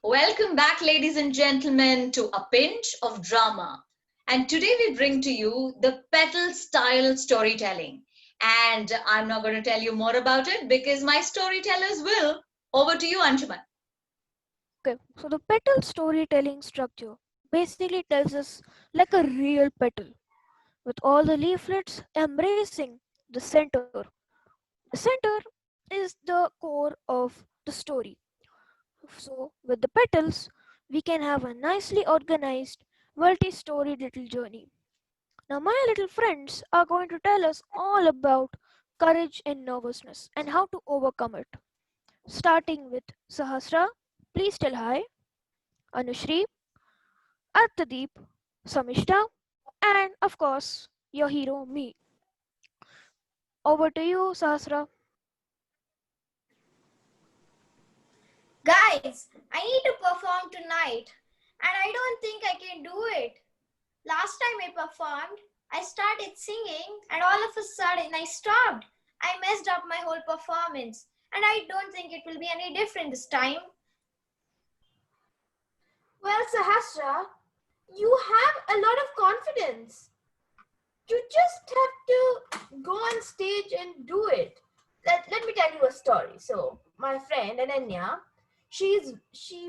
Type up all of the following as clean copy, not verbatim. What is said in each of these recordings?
Welcome back, ladies and gentlemen, to A Pinch of Drama. And today we bring to you the petal style storytelling. And I'm not going to tell you more about it because my storytellers will. Over to you, Anshuman. Okay, so the petal storytelling structure basically tells us like a real petal, with all the leaflets embracing the center. The center is the core of the story. So, with the petals, we can have a nicely organized, multi story little journey. Now, my little friends are going to tell us all about courage and nervousness and how to overcome it. Starting with Sahasra, please tell hi, Anushri, Artadeep, Samishta, and of course, your hero, me. Over to you, Sahasra. Guys, I need to perform tonight and I don't think I can do it. Last time I performed, I started singing and all of a sudden I stopped. I messed up my whole performance and I don't think it will be any different this time. Well, Sahasra, you have a lot of confidence. You just have to go on stage and do it. Let me tell you a story. So, my friend Ananya, she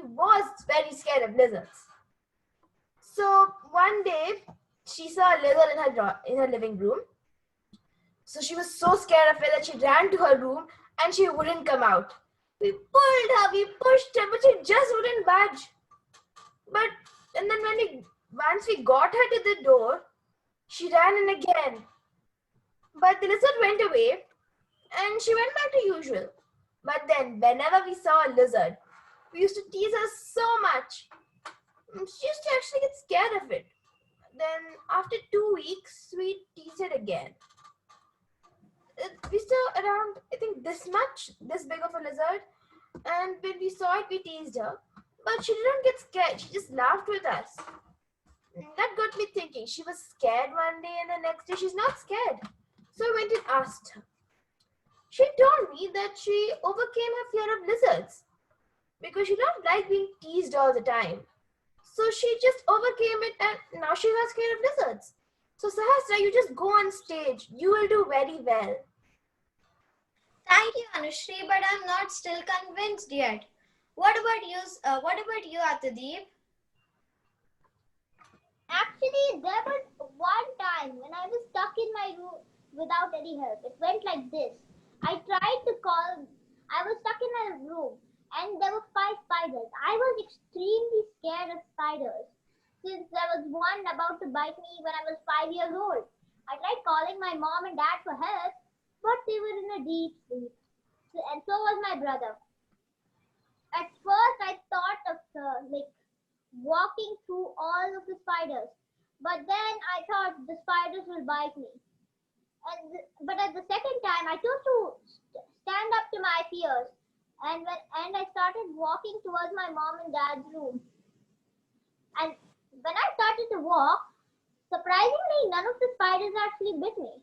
was very scared of lizards. So one day she saw a lizard in her living room. So she was so scared of it that she ran to her room and she wouldn't come out. We pulled her, we pushed her, but she just wouldn't budge. And then once we got her to the door, she ran in again. But the lizard went away and she went back to usual. But then whenever we saw a lizard, we used to tease her so much. She used to actually get scared of it. Then after 2 weeks, we teased it again. We saw around, I think, this big of a lizard. And when we saw it, we teased her. But she didn't get scared. She just laughed with us. That got me thinking. She was scared one day and the next day she's not scared. So I went and asked her. She told me that she overcame her fear of lizards because she don't like being teased all the time. So she just overcame it and now she's not scared of lizards. So Sahasra, you just go on stage. You will do very well. Thank you, Anushri, but I'm not still convinced yet. What about you, Atadeep? Actually, there was one time when I was stuck in my room without any help. It went like this. I was stuck in my room and there were 5 spiders. I was extremely scared of spiders since there was one about to bite me when I was 5 years old. I tried calling my mom and dad for help, but they were in a deep sleep. And so was my brother. At first, I thought of walking through all of the spiders, but then I thought the spiders will bite me. But at the second time, I chose to stand up to my fears, and I started walking towards my mom and dad's room. And when I started to walk, surprisingly, none of the spiders actually bit me.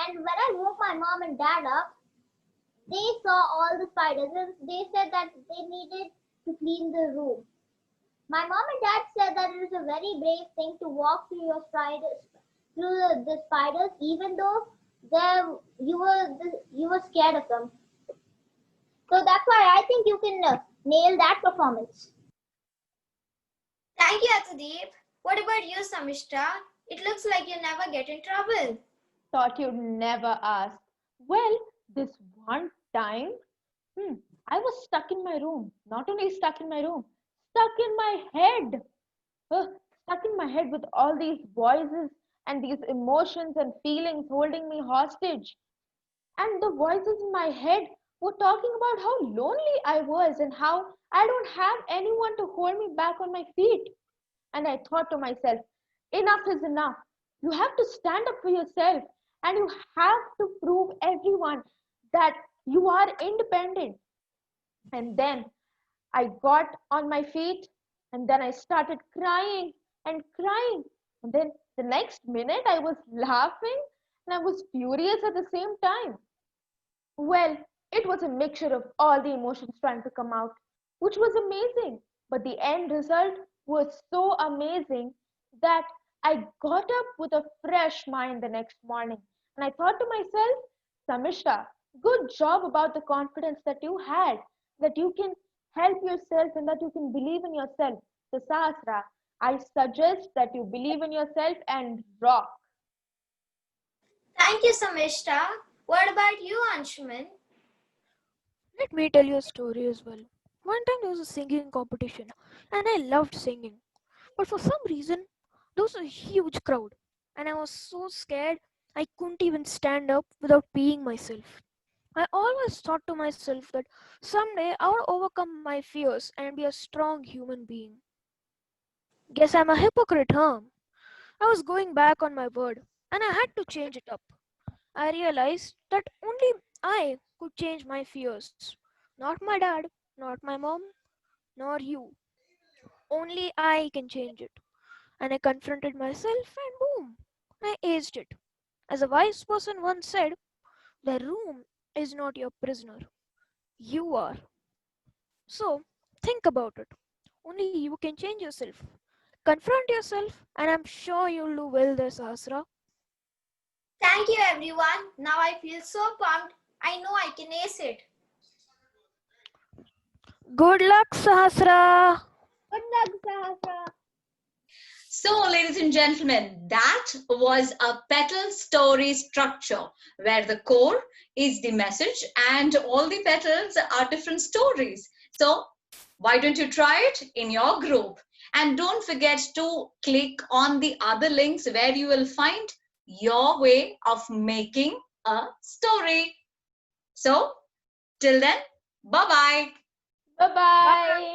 And when I woke my mom and dad up, they saw all the spiders and they said that they needed to clean the room. My mom and dad said that it is a very brave thing to walk through the spiders, even though you were scared of them. So that's why I think you can nail that performance. Thank you, Atadeep. What about you, Samishta? It looks like you never get in trouble. Thought you'd never ask. Well, this one time, I was stuck in my room. Not only stuck in my room, stuck in my head. Stuck in my head with all these voices and these emotions and feelings holding me hostage. And the voices in my head were talking about how lonely I was and how I don't have anyone to hold me back on my feet. And I thought to myself, enough is enough. You have to stand up for yourself and you have to prove everyone that you are independent. And then I got on my feet and then I started crying and crying. And then the next minute I was laughing and I was furious at the same time. Well, it was a mixture of all the emotions trying to come out. which was amazing. But the end result was so amazing that I got up with a fresh mind the next morning. And I thought to myself, Samisha, good job about the confidence that you had, that you can help yourself and that you can believe in yourself. So, Sahasra, I suggest that you believe in yourself and rock. Thank you, Samishta. What about you, Anshuman? Let me tell you a story as well. One time there was a singing competition and I loved singing. But for some reason, there was a huge crowd and I was so scared I couldn't even stand up without peeing myself. I always thought to myself that someday I would overcome my fears and be a strong human being. Guess I'm a hypocrite, huh? I was going back on my word and I had to change it up. I realized that only I could change my fears. Not my dad, not my mom, nor you. Only I can change it. And I confronted myself and boom, I aced it. As a wise person once said, the room is not your prisoner. You are. So think about it. Only you can change yourself. Confront yourself, and I'm sure you'll do well there, Sahasra. Thank you, everyone. Now I feel so pumped. I know I can ace it. Good luck, Sahasra. Good luck, Sahasra. So, ladies and gentlemen, that was a petal story structure where the core is the message and all the petals are different stories. So, why don't you try it in your group? And don't forget to click on the other links where you will find your way of making a story. So, till then, bye bye. Bye bye.